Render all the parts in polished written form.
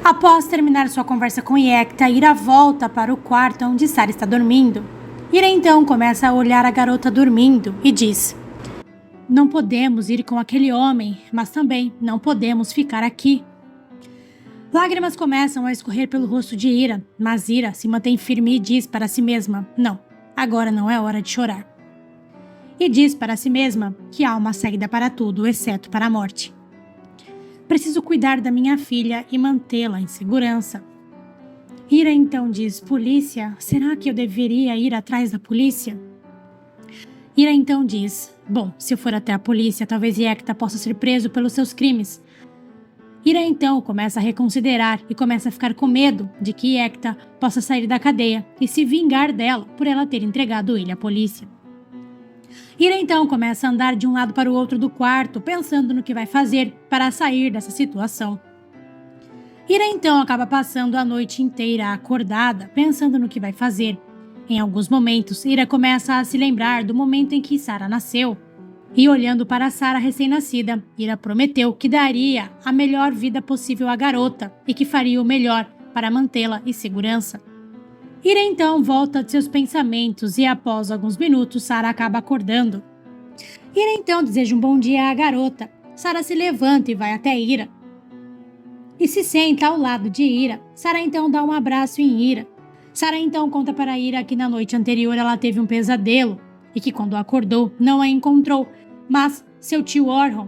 Após terminar sua conversa com Yekta, Ira volta para o quarto onde Sarah está dormindo. Ira então começa a olhar a garota dormindo e diz: não podemos ir com aquele homem, mas também não podemos ficar aqui. Lágrimas começam a escorrer pelo rosto de Ira, mas Ira se mantém firme e diz para si mesma: não, agora não é hora de chorar. E diz para si mesma que há uma saída para tudo, exceto para a morte. Preciso cuidar da minha filha e mantê-la em segurança. Ira então diz: polícia, será que eu deveria ir atrás da polícia? Ira então diz: bom, se eu for até a polícia, talvez Yekta possa ser preso pelos seus crimes. Ira então começa a reconsiderar e começa a ficar com medo de que Yekta possa sair da cadeia e se vingar dela por ela ter entregado ele à polícia. Ira então começa a andar de um lado para o outro do quarto, pensando no que vai fazer para sair dessa situação. Ira então acaba passando a noite inteira acordada, pensando no que vai fazer. Em alguns momentos, Ira começa a se lembrar do momento em que Sarah nasceu. E olhando para Sarah recém-nascida, Ira prometeu que daria a melhor vida possível à garota e que faria o melhor para mantê-la em segurança. Ira então volta de seus pensamentos e após alguns minutos Sarah acaba acordando. Ira então deseja um bom dia à garota. Sarah se levanta e vai até Ira. E se senta ao lado de Ira. Sarah então dá um abraço em Ira. Sarah então conta para Ira que na noite anterior ela teve um pesadelo e que quando acordou não a encontrou, mas seu tio Orhon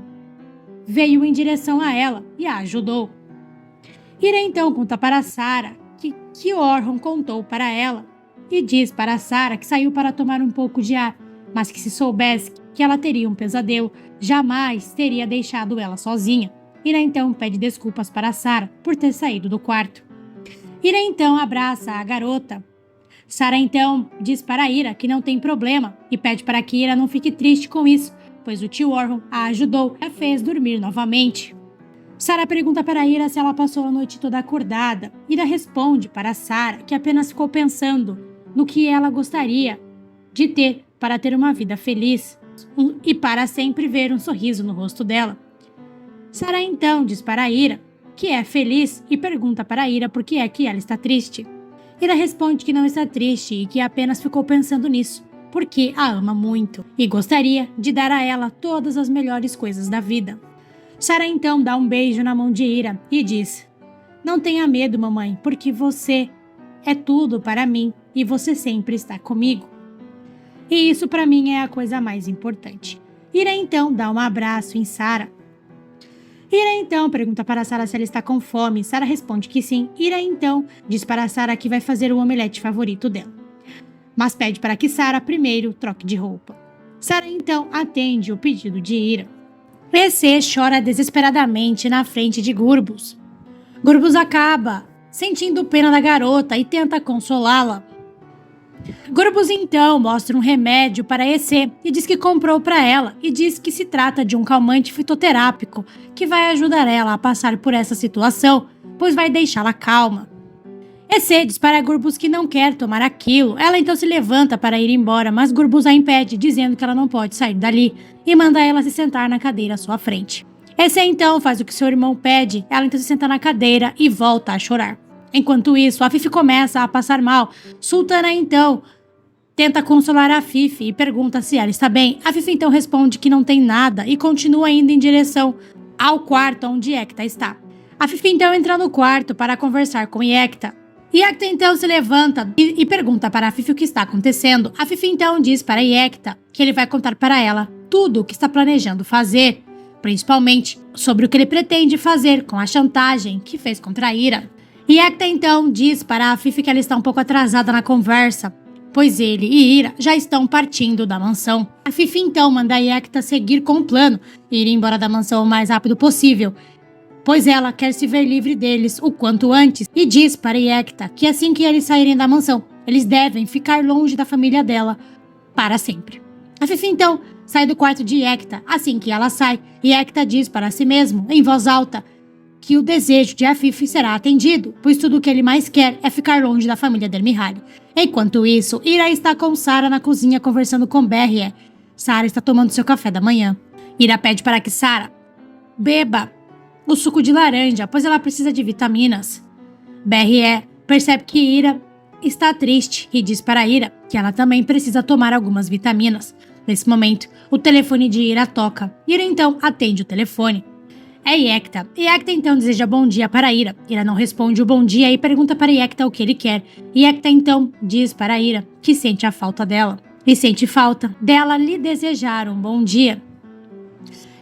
veio em direção a ela e a ajudou. Ira então conta para Sarah que Orhon contou para ela e diz para Sarah que saiu para tomar um pouco de ar, mas que se soubesse que ela teria um pesadelo, jamais teria deixado ela sozinha. Ira então pede desculpas para Sarah por ter saído do quarto. Ira então abraça a garota. Sarah então diz para Ira que não tem problema e pede para que Ira não fique triste com isso, pois o tio Orhon a ajudou e a fez dormir novamente. Sarah pergunta para Ira se ela passou a noite toda acordada. Ira responde para Sarah que apenas ficou pensando no que ela gostaria de ter para ter uma vida feliz e para sempre ver um sorriso no rosto dela. Sarah então diz para Ira que é feliz e pergunta para Ira por que é que ela está triste. Ira responde que não está triste e que apenas ficou pensando nisso, porque a ama muito e gostaria de dar a ela todas as melhores coisas da vida. Sarah então dá um beijo na mão de Ira e diz: não tenha medo, mamãe, porque você é tudo para mim e você sempre está comigo. E isso para mim é a coisa mais importante. Ira então dá um abraço em Sarah. Ira então pergunta para Sarah se ela está com fome. Sarah responde que sim. Ira então diz para Sarah que vai fazer o omelete favorito dela, mas pede para que Sarah primeiro troque de roupa. Sarah então atende o pedido de Ira. EC chora desesperadamente na frente de Gurbus. Gurbus acaba sentindo pena da garota e tenta consolá-la. Gurbus então mostra um remédio para EC e diz que comprou para ela e diz que se trata de um calmante fitoterápico que vai ajudar ela a passar por essa situação, pois vai deixá-la calma. EC diz para Gurbus que não quer tomar aquilo. Ela então se levanta para ir embora, mas Gurbus a impede, dizendo que ela não pode sair dali e manda ela se sentar na cadeira à sua frente. EC então faz o que seu irmão pede. Ela então se senta na cadeira e volta a chorar. Enquanto isso, a Fifi começa a passar mal. Sultana então tenta consolar a Fifi e pergunta se ela está bem. A Fifi então responde que não tem nada e continua indo em direção ao quarto onde Yekta está. A Fifi então entra no quarto para conversar com Yekta. Yekta então se levanta e pergunta para a Fifi o que está acontecendo. A Fifi então diz para Yekta que ele vai contar para ela tudo o que está planejando fazer, principalmente sobre o que ele pretende fazer com a chantagem que fez contra a Ira. Yekta então diz para a Fifi que ela está um pouco atrasada na conversa, pois ele e Ira já estão partindo da mansão. A Fifi então manda Yekta seguir com o plano e ir embora da mansão o mais rápido possível, pois ela quer se ver livre deles o quanto antes, e diz para Yekta que assim que eles saírem da mansão, eles devem ficar longe da família dela para sempre. A Fifi então sai do quarto de Yekta. Assim que ela sai, Yekta diz para si mesmo, em voz alta, que o desejo de Afif será atendido, pois tudo o que ele mais quer é ficar longe da família Dermihali. Enquanto isso, Ira está com Sarah na cozinha conversando com Berrie. Sarah está tomando seu café da manhã. Ira pede para que Sarah beba o suco de laranja, pois ela precisa de vitaminas. BRE percebe que Ira está triste e diz para Ira que ela também precisa tomar algumas vitaminas. Nesse momento, o telefone de Ira toca. Ira então atende o telefone. É Yekta. Yekta então deseja bom dia para Ira. Ira não responde o bom dia e pergunta para Yekta o que ele quer. Yekta então diz para Ira que sente a falta dela. E sente falta dela lhe desejar um bom dia.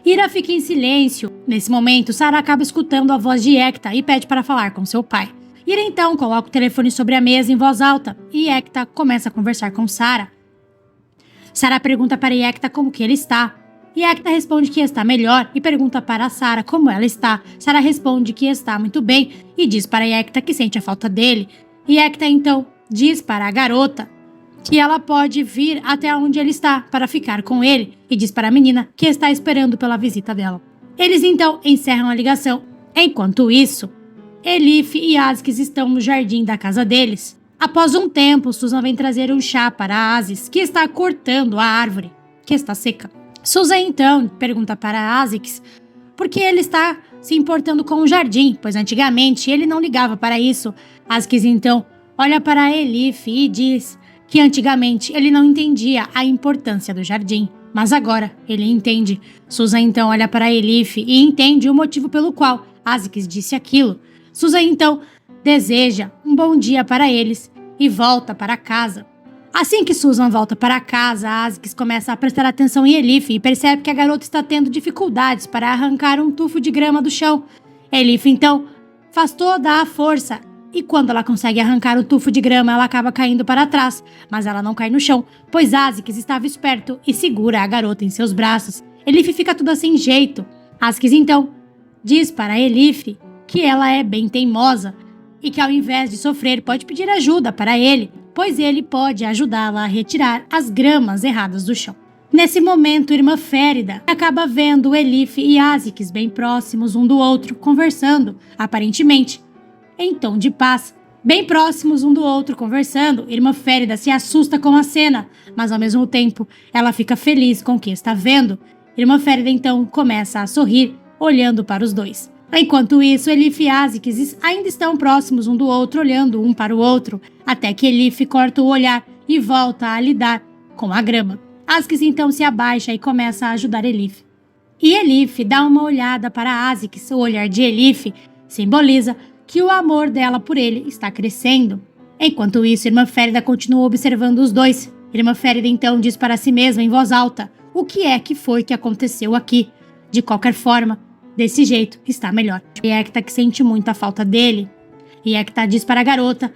Ira fica em silêncio. Nesse momento, Sarah acaba escutando a voz de Yekta e pede para falar com seu pai. Ira então coloca o telefone sobre a mesa em voz alta e Yekta começa a conversar com Sarah. Sarah pergunta para Yekta como que ele está. Yekta responde que está melhor e pergunta para Sarah como ela está. Sarah responde que está muito bem e diz para Yekta que sente a falta dele. Yekta então diz para a garota que ela pode vir até onde ele está para ficar com ele e diz para a menina que está esperando pela visita dela. Eles então encerram a ligação. Enquanto isso, Elif e Aziz estão no jardim da casa deles. Após um tempo, Susan vem trazer um chá para Aziz, que está cortando a árvore, que está seca. Susan então pergunta para Aziz por que ele está se importando com o jardim, pois antigamente ele não ligava para isso. Aziz então olha para Elif e diz que antigamente ele não entendia a importância do jardim, mas agora ele entende. Susan então olha para Elif e entende o motivo pelo qual Aziz disse aquilo. Susan então deseja um bom dia para eles e volta para casa. Assim que Susan volta para casa, Aziz começa a prestar atenção em Elif e percebe que a garota está tendo dificuldades para arrancar um tufo de grama do chão. Elif então faz toda a força e quando ela consegue arrancar o tufo de grama, ela acaba caindo para trás, mas ela não cai no chão, pois Aziz estava esperto e segura a garota em seus braços. Elif fica toda sem jeito. Aziz então diz para Elif que ela é bem teimosa e que ao invés de sofrer pode pedir ajuda para ele, pois ele pode ajudá-la a retirar as gramas erradas do chão. Nesse momento, irmã Férida acaba vendo Elif e Aziz bem próximos um do outro, conversando, aparentemente em tom de paz. Bem próximos um do outro, conversando, irmã Férida se assusta com a cena, mas ao mesmo tempo ela fica feliz com o que está vendo. Irmã Férida então começa a sorrir, olhando para os dois. Enquanto isso, Elif e Aziz ainda estão próximos um do outro, olhando um para o outro, até que Elif corta o olhar e volta a lidar com a grama. Aziz então se abaixa e começa a ajudar Elif. E Elif dá uma olhada para Aziz. O olhar de Elif simboliza que o amor dela por ele está crescendo. Enquanto isso, Irmã Férida continua observando os dois. Irmã Férida então diz para si mesma em voz alta o que é que foi que aconteceu aqui. De qualquer forma, desse jeito está melhor. Yekta que sente muito a falta dele. Yekta diz para a garota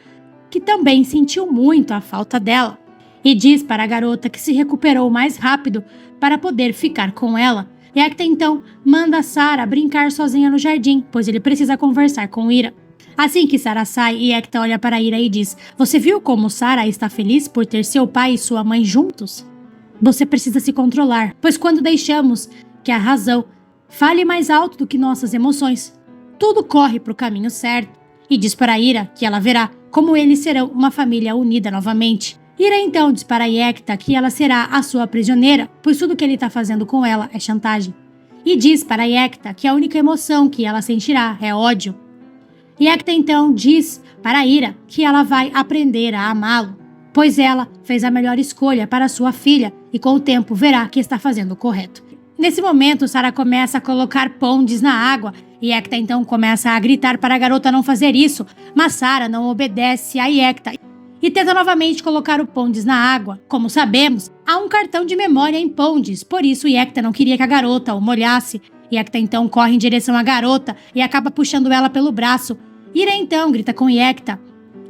que também sentiu muito a falta dela. E diz para a garota que se recuperou mais rápido para poder ficar com ela. Yekta então manda Sarah brincar sozinha no jardim, pois ele precisa conversar com Ira. Assim que Sarah sai, Yekta olha para Ira e diz: "Você viu como Sarah está feliz por ter seu pai e sua mãe juntos? Você precisa se controlar, pois quando deixamos que a razão fale mais alto do que nossas emoções, tudo corre para o caminho certo." E diz para Ira que ela verá como eles serão uma família unida novamente. Ira então diz para Yekta que ela será a sua prisioneira, pois tudo que ele está fazendo com ela é chantagem. E diz para Yekta que a única emoção que ela sentirá é ódio. Yekta então diz para Ira que ela vai aprender a amá-lo, pois ela fez a melhor escolha para sua filha e com o tempo verá que está fazendo o correto. Nesse momento, Sarah começa a colocar pondes na água e Yekta então começa a gritar para a garota não fazer isso, mas Sarah não obedece a Yekta e tenta novamente colocar o pondes na água. Como sabemos, há um cartão de memória em pondes, por isso Yekta não queria que a garota o molhasse. Yekta então corre em direção à garota e acaba puxando ela pelo braço. Ira então grita com Yekta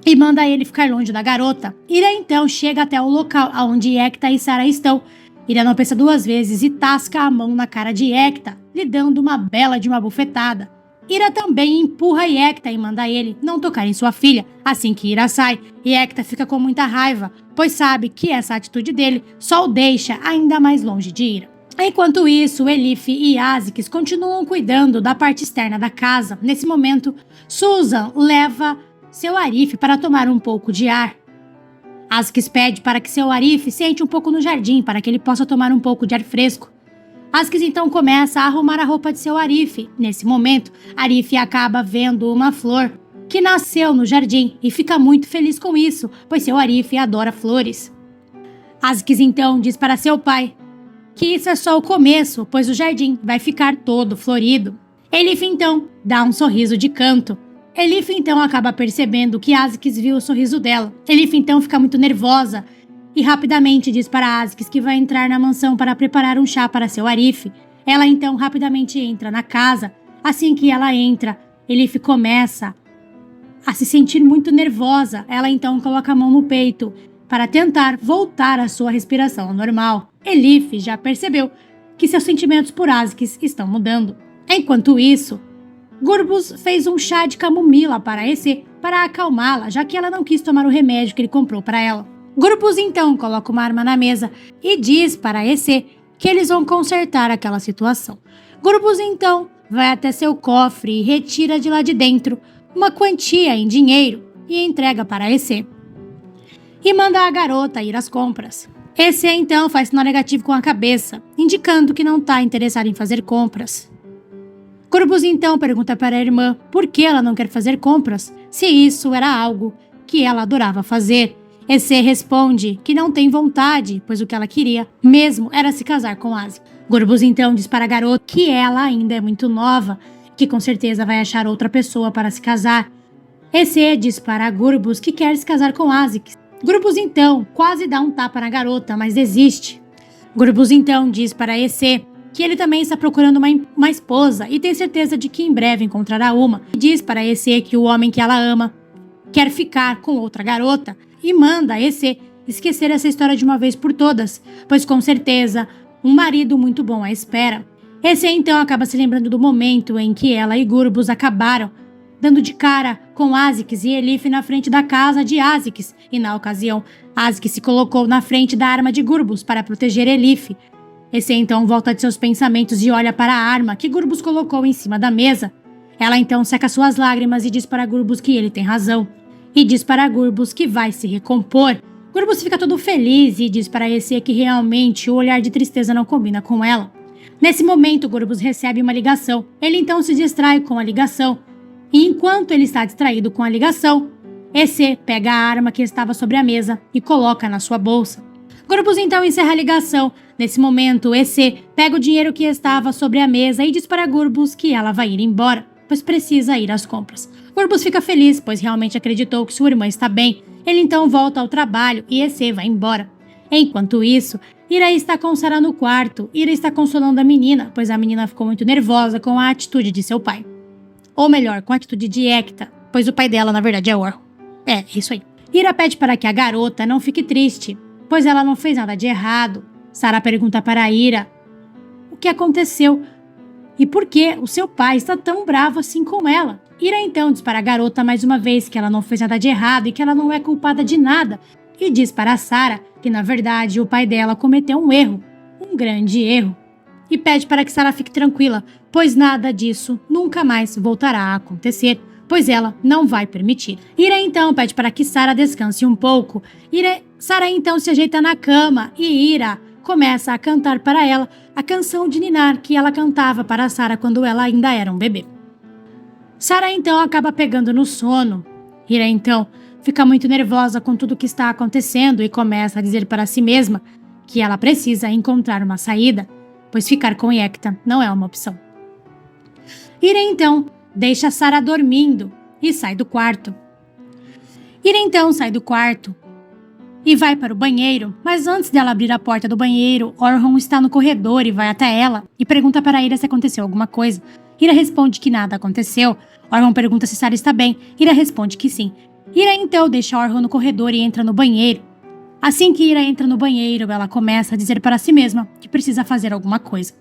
e manda ele ficar longe da garota. Ira então chega até o local onde Yekta e Sarah estão. Ira não pensa duas vezes e tasca a mão na cara de Yekta, lhe dando uma bela de uma bufetada. Ira também empurra Yekta e manda ele não tocar em sua filha. Assim que Ira sai, Yekta fica com muita raiva, pois sabe que essa atitude dele só o deixa ainda mais longe de Ira. Enquanto isso, Elif e Aziz continuam cuidando da parte externa da casa. Nesse momento, Susan leva seu Arif para tomar um pouco de ar. Aziz pede para que seu Arif sente um pouco no jardim para que ele possa tomar um pouco de ar fresco. Askis então começa a arrumar a roupa de seu Arif. Nesse momento, Arif acaba vendo uma flor que nasceu no jardim e fica muito feliz com isso, pois seu Arif adora flores. Askis então diz para seu pai que isso é só o começo, pois o jardim vai ficar todo florido. Elif então dá um sorriso de canto. Elif então acaba percebendo que Askis viu o sorriso dela. Elif então fica muito nervosa e rapidamente diz para Askis que vai entrar na mansão para preparar um chá para seu Arif. Ela então rapidamente entra na casa. Assim que ela entra, Elif começa a se sentir muito nervosa. Ela então coloca a mão no peito para tentar voltar à sua respiração normal. Elif já percebeu que seus sentimentos por Askis estão mudando. Enquanto isso, Gurbuz fez um chá de camomila para Ece para acalmá-la, já que ela não quis tomar o remédio que ele comprou para ela. Gurbuz então coloca uma arma na mesa e diz para Ece que eles vão consertar aquela situação. Gurbuz então vai até seu cofre e retira de lá de dentro uma quantia em dinheiro e entrega para Ece. E manda a garota ir às compras. Ece então faz sinal negativo com a cabeça, indicando que não está interessado em fazer compras. Gurbuz então pergunta para a irmã por que ela não quer fazer compras, se isso era algo que ela adorava fazer. Ece responde que não tem vontade, pois o que ela queria mesmo era se casar com Askis. Gurbuz então diz para a garota que ela ainda é muito nova, que com certeza vai achar outra pessoa para se casar. Ece diz para Gurbuz que quer se casar com Askis. Gurbuz então quase dá um tapa na garota, mas desiste. Gurbuz então diz para Ece que ele também está procurando uma esposa e tem certeza de que em breve encontrará uma. E diz para Ece que o homem que ela ama quer ficar com outra garota e manda Ece esquecer essa história de uma vez por todas, pois com certeza um marido muito bom a espera. Ece então acaba se lembrando do momento em que ela e Gurbuz acabaram dando de cara com Askis e Elif na frente da casa de Askis, e na ocasião, Askis se colocou na frente da arma de Gurbuz para proteger Elif. Ece então volta de seus pensamentos e olha para a arma que Gurbuz colocou em cima da mesa. Ela então seca suas lágrimas e diz para Gurbuz que ele tem razão. E diz para Gurbuz que vai se recompor. Gurbuz fica todo feliz e diz para Ece que realmente o olhar de tristeza não combina com ela. Nesse momento, Gurbuz recebe uma ligação. Ele então se distrai com a ligação. E enquanto ele está distraído com a ligação, Ece pega a arma que estava sobre a mesa e coloca na sua bolsa. Gurbuz então encerra a ligação. Nesse momento, Ece pega o dinheiro que estava sobre a mesa e diz para Gurbuz que ela vai ir embora, pois precisa ir às compras. Gurbuz fica feliz, pois realmente acreditou que sua irmã está bem. Ele então volta ao trabalho e Ece vai embora. Enquanto isso, Ira está com Sara no quarto. Ira está consolando a menina, pois a menina ficou muito nervosa com a atitude de seu pai. Ou melhor, com a atitude de Ekta, pois o pai dela na verdade é Orhun. É, isso aí. Ira pede para que a garota não fique triste, pois ela não fez nada de errado. Sara pergunta para Ira o que aconteceu e por que o seu pai está tão bravo assim com ela. Ira então diz para a garota mais uma vez que ela não fez nada de errado e que ela não é culpada de nada. E diz para Sara que na verdade o pai dela cometeu um erro, um grande erro. E pede para que Sara fique tranquila, pois nada disso nunca mais voltará a acontecer, pois ela não vai permitir. Ira então pede para que Sara descanse um pouco. Sara então se ajeita na cama e Ira começa a cantar para ela a canção de ninar que ela cantava para Sara quando ela ainda era um bebê. Sara então acaba pegando no sono. Ira então fica muito nervosa com tudo o que está acontecendo e começa a dizer para si mesma que ela precisa encontrar uma saída, pois ficar com Ekta não é uma opção. Ira então deixa Sara dormindo e sai do quarto. Ira então sai do quarto e vai para o banheiro, mas antes dela abrir a porta do banheiro, Orhun está no corredor e vai até ela e pergunta para Ira se aconteceu alguma coisa. Ira responde que nada aconteceu. Orhun pergunta se Sara está bem. Ira responde que sim. Ira então deixa Orhun no corredor e entra no banheiro. Assim que Ira entra no banheiro, ela começa a dizer para si mesma que precisa fazer alguma coisa.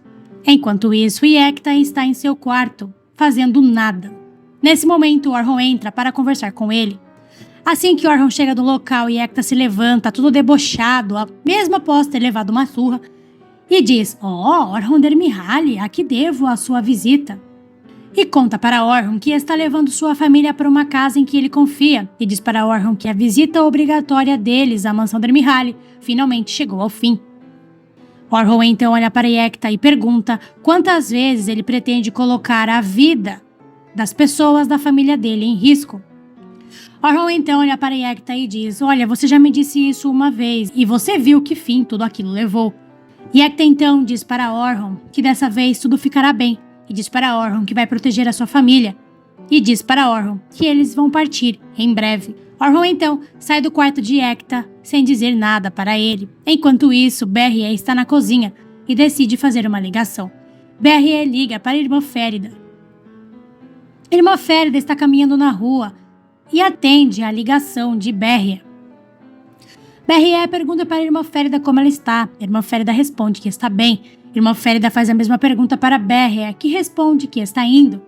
Enquanto isso, Ekta está em seu quarto, fazendo nada. Nesse momento, Orhun entra para conversar com ele. Assim que Orhun chega no local e Ekta se levanta, tudo debochado, mesmo após ter levado uma surra, e diz: Orhun Dermihali, a que devo a sua visita? E conta para Orhun que está levando sua família para uma casa em que ele confia, e diz para Orhun que a visita obrigatória deles à mansão Dermihali finalmente chegou ao fim. Orhon então olha para Yekta e pergunta quantas vezes ele pretende colocar a vida das pessoas da família dele em risco. Orhon então olha para Yekta e diz: olha, você já me disse isso uma vez e você viu que fim tudo aquilo levou. Yekta então diz para Orhon que dessa vez tudo ficará bem e diz para Orhon que vai proteger a sua família e diz para Orhon que eles vão partir em breve. Orhon então sai do quarto de Yekta sem dizer nada para ele. Enquanto isso, Berrie está na cozinha e decide fazer uma ligação. Berrie liga para a irmã Férida. Irmã Férida está caminhando na rua e atende a ligação de Berrie. Berrie pergunta para a irmã Férida como ela está. A irmã Férida responde que está bem. A irmã Férida faz a mesma pergunta para Berrie, que responde que está indo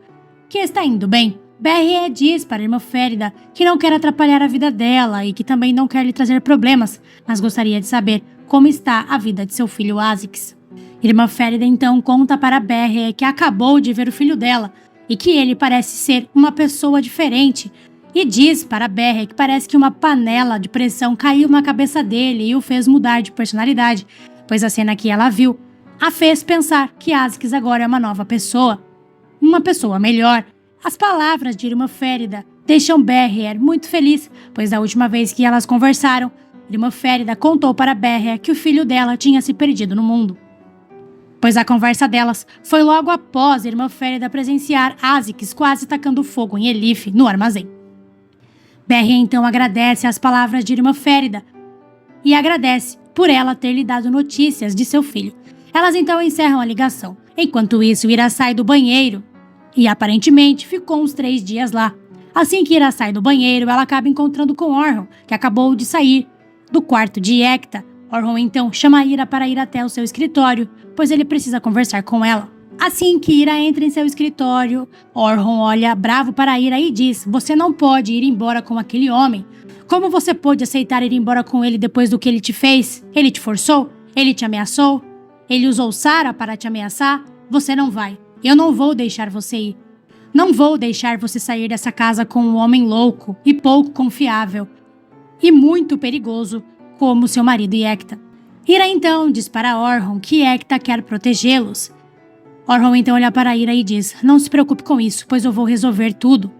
bem. Berrie diz para a irmã Férida que não quer atrapalhar a vida dela e que também não quer lhe trazer problemas, mas gostaria de saber como está a vida de seu filho Azix. Irmã Férida então conta para Berrie que acabou de ver o filho dela e que ele parece ser uma pessoa diferente e diz para Berrie que parece que uma panela de pressão caiu na cabeça dele e o fez mudar de personalidade, pois a cena que ela viu a fez pensar que Azix agora é uma nova pessoa, uma pessoa melhor. As palavras de irmã Férida deixam Berrie muito feliz, pois da última vez que elas conversaram, irmã Férida contou para Berrie que o filho dela tinha se perdido no mundo. Pois a conversa delas foi logo após a irmã Férida presenciar Azix quase tacando fogo em Elif no armazém. Berrie então agradece as palavras de irmã Férida e agradece por ela ter lhe dado notícias de seu filho. Elas então encerram a ligação. Enquanto isso, Ira sai do banheiro e aparentemente ficou uns 3 dias lá. Assim que Ira sai do banheiro, ela acaba encontrando com Orhon, que acabou de sair do quarto de Yekta. Orhon então chama Ira para ir até o seu escritório, pois ele precisa conversar com ela. Assim que Ira entra em seu escritório, Orhon olha bravo para Ira e diz: você não pode ir embora com aquele homem. Como você pôde aceitar ir embora com ele depois do que ele te fez? Ele te forçou? Ele te ameaçou? Ele usou Sarah para te ameaçar? Você não vai. Eu não vou deixar você ir. Não vou deixar você sair dessa casa com um homem louco e pouco confiável e muito perigoso como seu marido Yekta. Ira então diz para Orhon que Yekta quer protegê-los. Orhon então olha para Ira e diz: não se preocupe com isso, pois eu vou resolver tudo.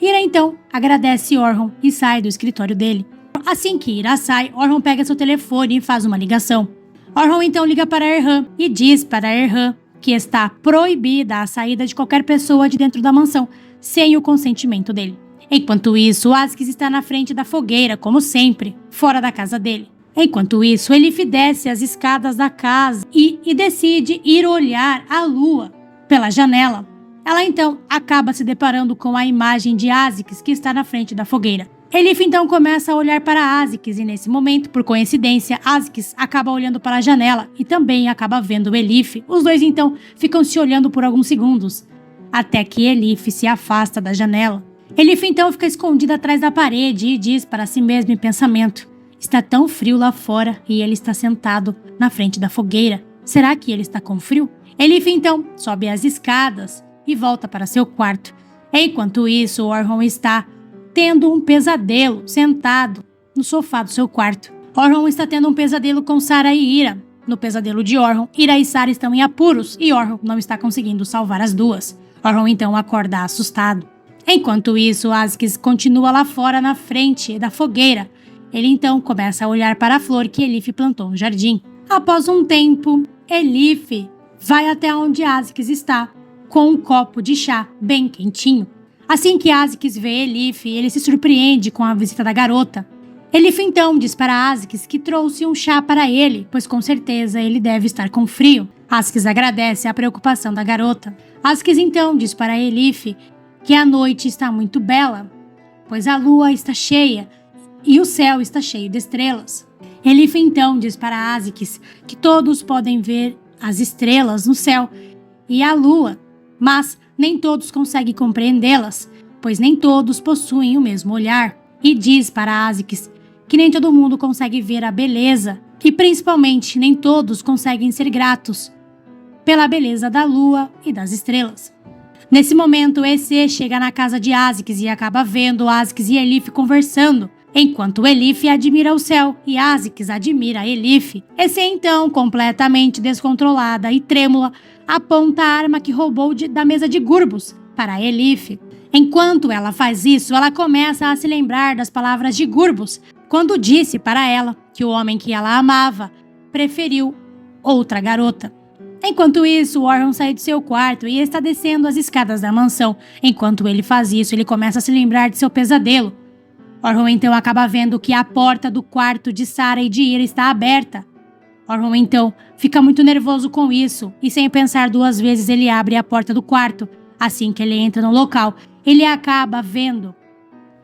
Ira então agradece Orhon e sai do escritório dele. Assim que Ira sai, Orhon pega seu telefone e faz uma ligação. Orhon então liga para Erhan e diz para Erhan que está proibida a saída de qualquer pessoa de dentro da mansão, sem o consentimento dele. Enquanto isso, Azix está na frente da fogueira, como sempre, fora da casa dele. Enquanto isso, Elif desce as escadas da casa e decide ir olhar a lua pela janela. Ela então acaba se deparando com a imagem de Azix que está na frente da fogueira. Elif então começa a olhar para Azix e nesse momento, por coincidência, Azix acaba olhando para a janela e também acaba vendo Elif. Os dois então ficam se olhando por alguns segundos, até que Elif se afasta da janela. Elif então fica escondida atrás da parede e diz para si mesma em pensamento: está tão frio lá fora e ele está sentado na frente da fogueira. Será que ele está com frio? Elif então sobe as escadas e volta para seu quarto. Enquanto isso, Orhon está tendo um pesadelo sentado no sofá do seu quarto. Orhon está tendo um pesadelo com Sarah e Ira. No pesadelo de Orhon, Ira e Sarah estão em apuros e Orhon não está conseguindo salvar as duas. Orhon então acorda assustado. Enquanto isso, Azix continua lá fora na frente da fogueira. Ele então começa a olhar para a flor que Elif plantou no jardim. Após um tempo, Elif vai até onde Azix está, com um copo de chá bem quentinho. Assim que Azix vê Elif, ele se surpreende com a visita da garota. Elif então diz para Azix que trouxe um chá para ele, pois com certeza ele deve estar com frio. Azix agradece a preocupação da garota. Azix então diz para Elif que a noite está muito bela, pois a lua está cheia e o céu está cheio de estrelas. Elif então diz para Azix que todos podem ver as estrelas no céu e a lua, mas nem todos conseguem compreendê-las, pois nem todos possuem o mesmo olhar. E diz para Azix que nem todo mundo consegue ver a beleza e principalmente nem todos conseguem ser gratos pela beleza da lua e das estrelas. Nesse momento, Ece chega na casa de Azix e acaba vendo Azix e Elif conversando. enquanto Elif admira o céu e Azix admira Elif. Esse então, completamente descontrolada e trêmula, aponta a arma que roubou da mesa de Gurbus para Elif. Enquanto ela faz isso, ela começa a se lembrar das palavras de Gurbus, quando disse para ela que o homem que ela amava preferiu outra garota. Enquanto isso, Orhun sai de seu quarto e está descendo as escadas da mansão. Enquanto ele faz isso, ele começa a se lembrar de seu pesadelo. Orhun então acaba vendo que a porta do quarto de Sarah e de Ira está aberta. Orhun então fica muito nervoso com isso e, sem pensar duas vezes, ele abre a porta do quarto. Assim que ele entra no local, ele acaba vendo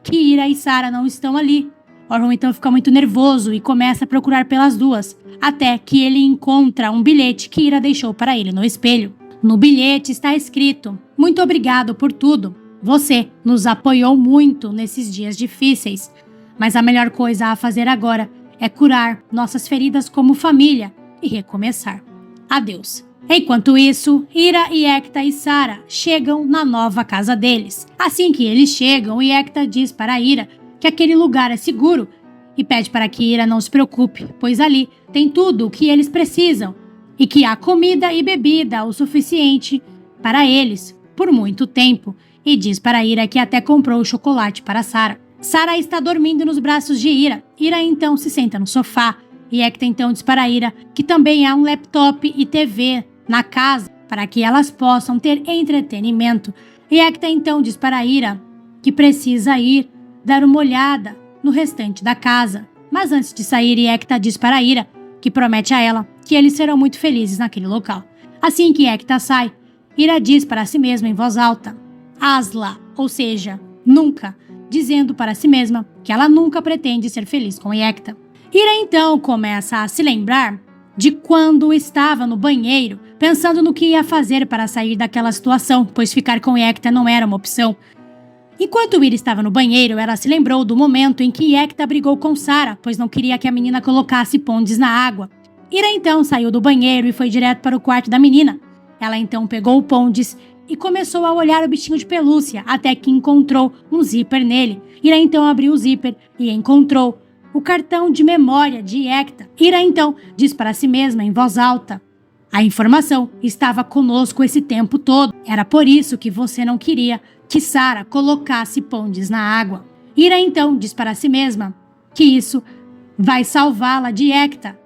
que Ira e Sarah não estão ali. Orhun então fica muito nervoso e começa a procurar pelas duas, até que ele encontra um bilhete que Ira deixou para ele no espelho. No bilhete está escrito: "Muito obrigado por tudo. Você nos apoiou muito nesses dias difíceis, mas a melhor coisa a fazer agora é curar nossas feridas como família e recomeçar. Adeus." Enquanto isso, Ira e Ekta e Sarah chegam na nova casa deles. Assim que eles chegam, Ekta diz para Ira que aquele lugar é seguro e pede para que Ira não se preocupe, pois ali tem tudo o que eles precisam e que há comida e bebida o suficiente para eles por muito tempo, e diz para Ira que até comprou o chocolate para Sarah. Sarah está dormindo nos braços de Ira. Ira então se senta no sofá e Ekta então diz para Ira que também há um laptop e TV na casa para que elas possam ter entretenimento. E Ekta então diz para Ira que precisa ir dar uma olhada no restante da casa. Mas antes de sair, Ekta diz para Ira que promete a ela que eles serão muito felizes naquele local. Assim que Ekta sai, Ira diz para si mesma em voz alta: "Asla", ou seja, nunca, dizendo para si mesma que ela nunca pretende ser feliz com Ekta. Ira então começa a se lembrar de quando estava no banheiro, pensando no que ia fazer para sair daquela situação, pois ficar com Ekta não era uma opção. Enquanto Ira estava no banheiro, ela se lembrou do momento em que Ekta brigou com Sarah, pois não queria que a menina colocasse Pondes na água. Ira então saiu do banheiro e foi direto para o quarto da menina. Ela então pegou o Pondes e começou a olhar o bichinho de pelúcia, até que encontrou um zíper nele. Ira então abriu o zíper e encontrou o cartão de memória de Ekta. Ira então diz para si mesma em voz alta: "A informação estava conosco esse tempo todo. Era por isso que você não queria que Sarah colocasse Pondes na água." Ira então diz para si mesma que isso vai salvá-la de Ekta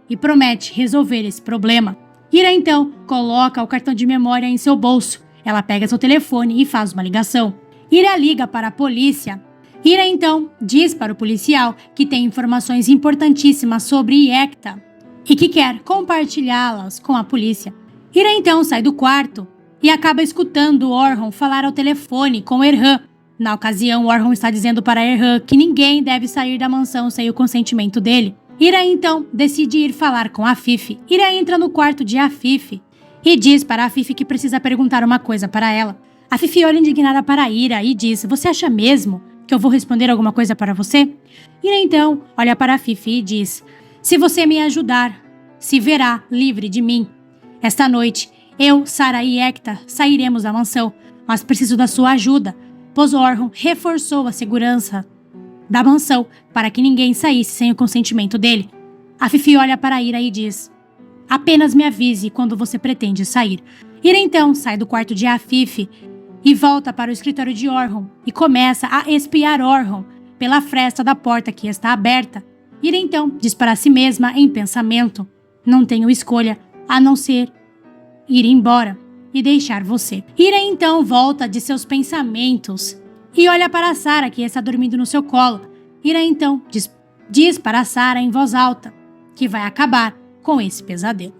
e promete resolver esse problema. Ira então coloca o cartão de memória em seu bolso. Ela pega seu telefone e faz uma ligação. Ira liga para a polícia. Ira então diz para o policial que tem informações importantíssimas sobre Ekta e que quer compartilhá-las com a polícia. Ira então sai do quarto e acaba escutando Orhun falar ao telefone com Erhan. Na ocasião, Orhun está dizendo para Erhan que ninguém deve sair da mansão sem o consentimento dele. Ira então decide ir falar com Afif. Ira entra no quarto de Afif e diz para Afif que precisa perguntar uma coisa para ela. Afif olha indignada para Ira e diz: "Você acha mesmo que eu vou responder alguma coisa para você?" Ira então olha para Afif e diz: "Se você me ajudar, se verá livre de mim. Esta noite, eu, Sarah e Ekta sairemos da mansão, mas preciso da sua ajuda, pois Orhun reforçou a segurança da mansão para que ninguém saísse sem o consentimento dele." Afif olha para Ira e diz: "Apenas me avise quando você pretende sair." Ira então sai do quarto de Afif e volta para o escritório de Orhun e começa a espiar Orhun pela fresta da porta que está aberta. Ira então diz para si mesma em pensamento: "Não tenho escolha a não ser ir embora e deixar você." Ira então volta de seus pensamentos e olha para Sarah, que está dormindo no seu colo. Ira então diz para Sarah em voz alta que vai acabar com esse pesadelo.